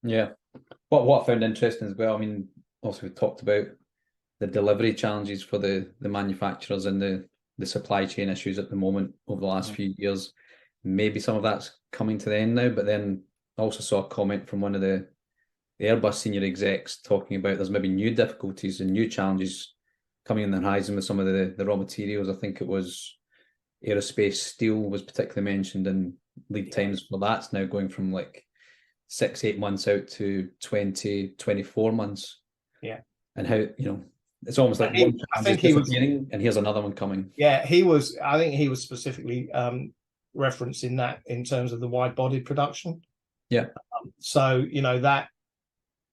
Yeah. What I found interesting as well, I mean, also we talked about the delivery challenges for the manufacturers and the supply chain issues at the moment over the last few years. Maybe some of that's coming to the end now, but then I also saw a comment from one of the Airbus senior execs talking about there's maybe new difficulties and new challenges coming on the horizon with some of the raw materials. I think it was aerospace steel was particularly mentioned, and lead times for that's now going from like 6, 8 months out to 20, 24 months. Yeah. And how, it's almost like one I challenge is think he was. disappearing and here's another one coming. Yeah, he was. I think he was specifically referencing that in terms of the wide body production. Yeah. So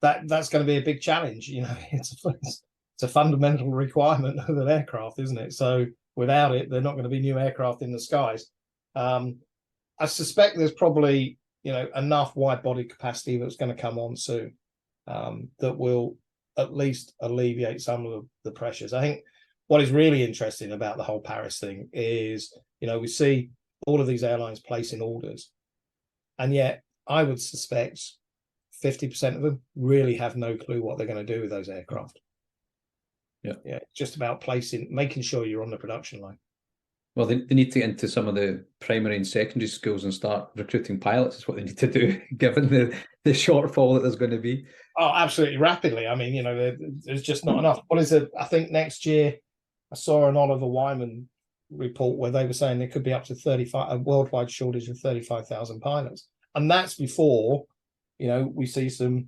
that's going to be a big challenge. It's a fundamental requirement of an aircraft, isn't it? So without it, they're not going to be new aircraft in the skies. I suspect there's probably enough wide body capacity that's going to come on soon that will at least alleviate some of the pressures. I think what is really interesting about the whole Paris thing is, we see all of these airlines placing orders, and yet I would suspect 50% of them really have no clue what they're going to do with those aircraft. Yeah. It's just about making sure you're on the production line. Well, they need to get into some of the primary and secondary schools and start recruiting pilots. Is what they need to do, given the shortfall that there's going to be. Oh, absolutely, rapidly. I mean, there's just not enough. What is it? I think next year, I saw an Oliver Wyman report where they were saying there could be up to 35, a worldwide shortage of 35,000 pilots, and that's before, we see some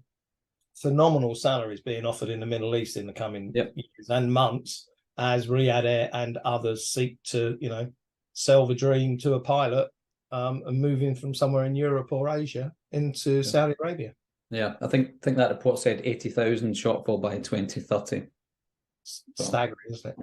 phenomenal salaries being offered in the Middle East in the coming years and months, as Riyadh Air and others seek to, sell the dream to a pilot and move in from somewhere in Europe or Asia into Saudi Arabia. Yeah, I think that report said 80,000 shortfall by 2030. Staggering, isn't it?